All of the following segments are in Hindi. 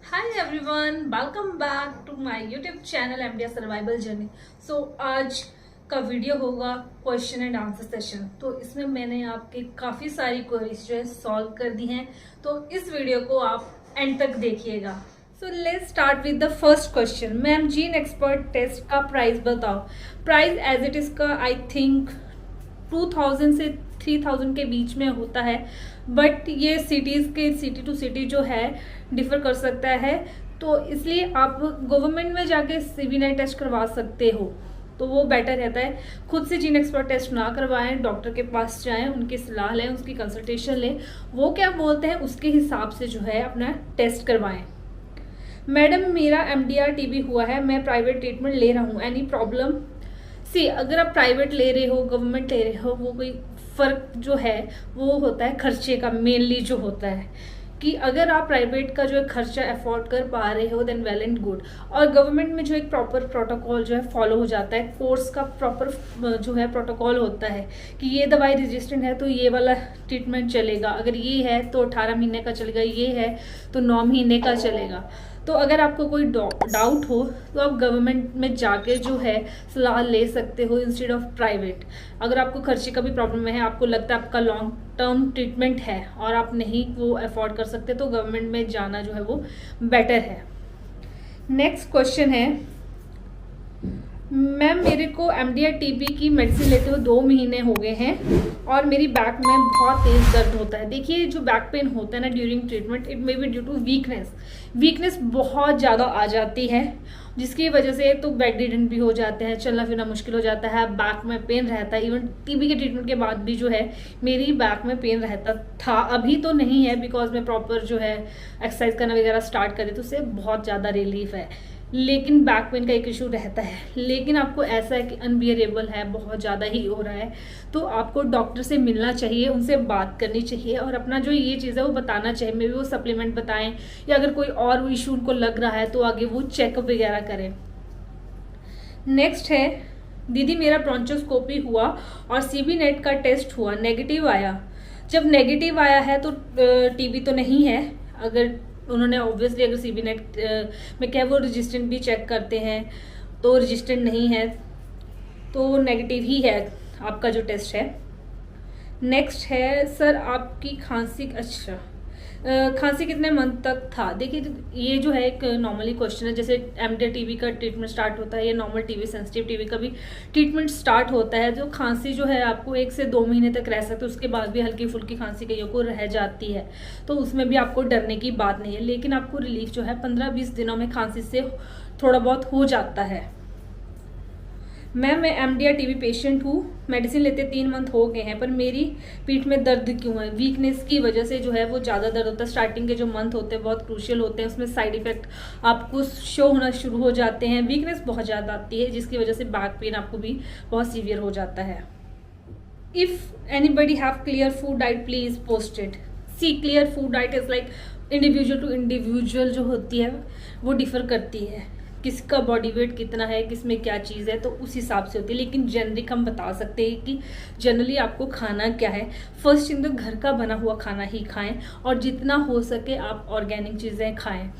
Hi everyone, welcome back to my YouTube channel MDR survival journey. So आज का वीडियो होगा क्वेश्चन एंड आंसर सेशन। तो इसमें मैंने आपके काफ़ी सारी क्वेरीज जो है सॉल्व कर दी हैं, तो इस वीडियो को आप एंड तक देखिएगा। So let's start with the first question. Ma'am gene expert test का प्राइस बताओ। प्राइस एज इट इज का आई थिंक 2000 से 3000 के बीच में होता है, बट ये सिटीज़ के सिटी टू सिटी जो है डिफर कर सकता है। तो इसलिए आप गवर्नमेंट में जाके CB-9 टेस्ट करवा सकते हो, तो वो बेटर रहता है। खुद से जीन एक्सपर्ट टेस्ट ना करवाएं, डॉक्टर के पास जाएं, उनकी सलाह लें, उसकी कंसल्टेशन लें, वो क्या बोलते हैं उसके हिसाब से जो है अपना टेस्ट करवाएं। मैडम मेरा MDR TB हुआ है, मैं प्राइवेट ट्रीटमेंट ले रहा हूँ, एनी प्रॉब्लम? सी अगर आप प्राइवेट ले रहे हो, गवर्नमेंट ले रहे हो, वो कोई फ़र्क जो है वो होता है खर्चे का। मेनली जो होता है कि अगर आप प्राइवेट का जो है खर्चा अफोर्ड कर पा रहे हो देन वेल एंड गुड, और गवर्नमेंट में जो एक प्रॉपर प्रोटोकॉल जो है फॉलो हो जाता है, कोर्स का प्रॉपर जो है प्रोटोकॉल होता है कि ये दवाई रजिस्टर्ड है तो ये वाला ट्रीटमेंट चलेगा, अगर ये है तो 18 महीने का चलेगा, ये है तो 9 महीने का चलेगा। तो अगर आपको कोई डाउट हो तो आप गवर्नमेंट में जाके जो है सलाह ले सकते हो इंस्टेड ऑफ प्राइवेट। अगर आपको खर्चे का भी प्रॉब्लम है, आपको लगता है आपका लॉन्ग टर्म ट्रीटमेंट है और आप नहीं वो अफोर्ड कर सकते, तो गवर्नमेंट में जाना जो है वो बेटर है। नेक्स्ट क्वेश्चन है, मैम मेरे को MDR TB की मेडिसिन लेते हुए 2 महीने हो गए हैं और मेरी बैक में बहुत तेज़ दर्द होता है। देखिए जो बैक पेन होता है ना during treatment, it may be due to weakness बहुत ज़्यादा आ जाती है, जिसकी वजह से तो बेड रिडन भी हो जाते हैं, चलना फिरना मुश्किल हो जाता है, बैक में पेन रहता है। इवन TB के ट्रीटमेंट के बाद भी जो है मेरी बैक में पेन रहता था, अभी तो नहीं है बिकॉज मैं प्रॉपर जो है एक्सरसाइज करना वगैरह स्टार्ट करी तो उससे बहुत ज़्यादा रिलीफ है, लेकिन बैक पेन का एक इशू रहता है। लेकिन आपको ऐसा है कि अनबियरेबल है, बहुत ज़्यादा ही हो रहा है, तो आपको डॉक्टर से मिलना चाहिए, उनसे बात करनी चाहिए और अपना जो ये चीज़ है वो बताना चाहिए। मे बी वो सप्लीमेंट बताएं या अगर कोई और इशू उनको लग रहा है तो आगे वो चेकअप वगैरह करें। नेक्स्ट है, दीदी मेरा ब्रोंचोस्कोपी हुआ और CB-9 का टेस्ट हुआ, नेगेटिव आया। जब नेगेटिव आया है तो TB तो नहीं है। अगर उन्होंने ऑब्वियसली अगर CB-9 में क्या वो रजिस्टेंट भी चेक करते हैं, तो रजिस्टेंट नहीं है तो नेगेटिव ही है आपका जो टेस्ट है। नेक्स्ट है, सर आपकी खांसी, अच्छा खांसी कितने मंथ तक था? देखिए ये जो है एक नॉर्मली क्वेश्चन है, जैसे MDR TB का ट्रीटमेंट स्टार्ट होता है, ये नॉर्मल TB सेंसिटिव TB का भी ट्रीटमेंट स्टार्ट होता है। जो खांसी जो है आपको 1 से 2 महीने तक रह सकते, उसके बाद भी हल्की फुल्की खांसी कईयों को रह जाती है, तो उसमें भी आपको डरने की बात नहीं है, लेकिन आपको रिलीफ जो है 15-20 दिनों में खांसी से थोड़ा बहुत हो जाता है। मैं MDR TB पेशेंट हूँ, मेडिसिन लेते 3 मंथ हो गए हैं, पर मेरी पीठ में दर्द क्यों है? वीकनेस की वजह से जो है वो ज़्यादा दर्द होता है। स्टार्टिंग के जो मंथ होते हैं बहुत क्रूशियल होते हैं, उसमें साइड इफेक्ट आपको शो होना शुरू हो जाते हैं, वीकनेस बहुत ज़्यादा आती है, जिसकी वजह से बैक पेन आपको भी बहुत सीवियर हो जाता है। If anybody have clear food diet please post it. See clear food diet is like individual to individual जो होती है वो डिफ़र करती है, किसका बॉडी वेट कितना है, किसमें क्या चीज़ है, तो उस हिसाब से होती है। लेकिन जनरिक हम बता सकते हैं कि जनरली आपको खाना क्या है। फर्स्ट थिंग तो घर का बना हुआ खाना ही खाएं और जितना हो सके आप ऑर्गेनिक चीज़ें खाएं।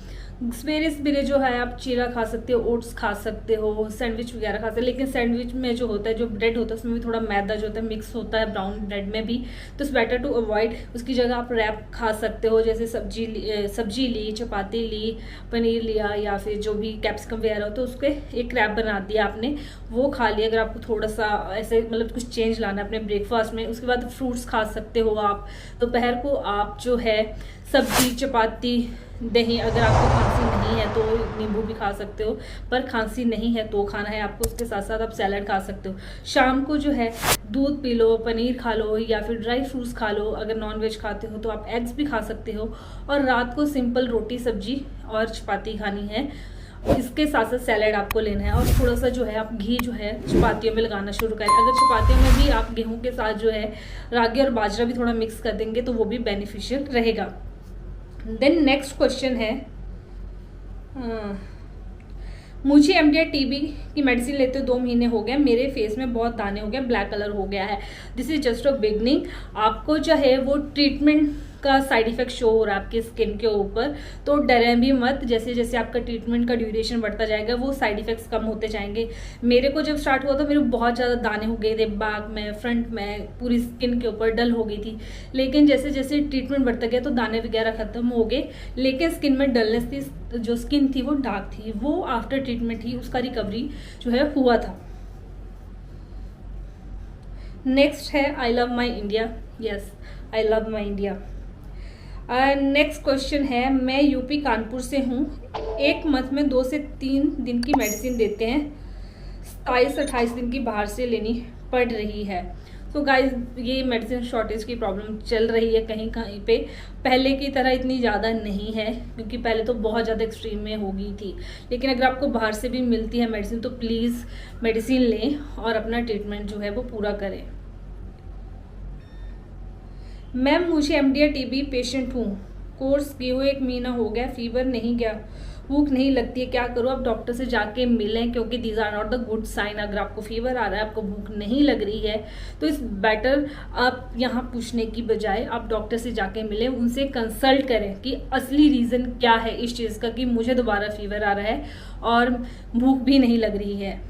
सवेरे जो है आप चीरा खा सकते हो, ओट्स खा सकते हो, सैंडविच वगैरह खा सकते हो, लेकिन सैंडविच में जो होता है, जो ब्रेड होता है उसमें भी थोड़ा मैदा जो होता है मिक्स होता है, ब्राउन ब्रेड में भी, तो इट्स बेटर टू अवॉइड। उसकी जगह आप रैप खा सकते हो, जैसे सब्जी ली, चपाती ली, पनीर लिया या फिर जो भी कैप्सिकम वगैरह हो तो उसके एक रैप बना दिया आपने, वो खा लिया। अगर आपको थोड़ा सा ऐसे मतलब कुछ चेंज लाना है अपने ब्रेकफास्ट में, उसके बाद फ्रूट्स खा सकते हो आप। दोपहर को आप जो है सब्जी, चपाती, दही, अगर आपको खांसी नहीं है तो नींबू भी खा सकते हो, पर खांसी नहीं है तो खाना है आपको, उसके साथ साथ आप सैलड खा सकते हो। शाम को जो है दूध पी लो, पनीर खा लो या फिर ड्राई फ्रूट्स खा लो। अगर नॉन वेज खाते हो तो आप एग्स भी खा सकते हो, और रात को सिंपल रोटी सब्जी और चपाती खानी है, इसके साथ साथ सैलड आपको लेना है। और थोड़ा सा जो है आप घी जो है चपातियों में लगाना शुरू करें। अगर चपातियों में भी आप गेहूं के साथ जो है रागी और बाजरा भी थोड़ा मिक्स कर देंगे तो वो भी बेनिफिशियल रहेगा। देन नेक्स्ट क्वेश्चन है, मुझे MDR TB की मेडिसिन लेते 2 महीने हो गए, मेरे फेस में बहुत दाने हो गए, ब्लैक कलर हो गया है, this is just a beginning. आपको चाहे वो ट्रीटमेंट उसका साइड इफेक्ट शो हो रहा है आपके स्किन के ऊपर, तो डरें भी मत। जैसे जैसे आपका ट्रीटमेंट का ड्यूरेशन बढ़ता जाएगा वो साइड इफेक्ट्स कम होते जाएंगे। मेरे को जब स्टार्ट हुआ तो मेरे बहुत ज़्यादा दाने हो गए थे बैक में, फ्रंट में, पूरी स्किन के ऊपर डल हो गई थी। लेकिन जैसे जैसे ट्रीटमेंट बढ़ता गया तो दाने वगैरह खत्म हो गए, लेकिन स्किन में डलनेस थी, जो स्किन थी वो डार्क थी, वो आफ्टर ट्रीटमेंट ही उसका रिकवरी जो है हुआ था। नेक्स्ट है I love my India. Yes, I love my India. Next question है, मैं यूपी कानपुर से हूँ, एक मंथ में 2 से 3 दिन की मेडिसिन देते हैं, 27-28 दिन की बाहर से लेनी पड़ रही है। तो गाइस ये मेडिसिन शॉर्टेज की प्रॉब्लम चल रही है कहीं कहीं पे, पहले की तरह इतनी ज़्यादा नहीं है, क्योंकि पहले तो बहुत ज़्यादा एक्सट्रीम में हो गई थी। लेकिन अगर आपको बाहर से भी मिलती है मेडिसिन तो प्लीज़ मेडिसिन लें और अपना ट्रीटमेंट जो है वो पूरा करें। मैम मुझे MDR TB पेशेंट हूँ, कोर्स किए हुए 1 महीना हो गया, फीवर नहीं गया, भूख नहीं लगती है, क्या करूँ? आप डॉक्टर से जाके मिलें, क्योंकि these are not the good sign. अगर आपको फीवर आ रहा है, आपको भूख नहीं लग रही है, तो इस बेटर आप यहाँ पूछने की बजाय आप डॉक्टर से जाके मिलें, उनसे कंसल्ट करें कि असली रीज़न क्या है इस चीज़ का कि मुझे दोबारा फीवर आ रहा है और भूख भी नहीं लग रही है।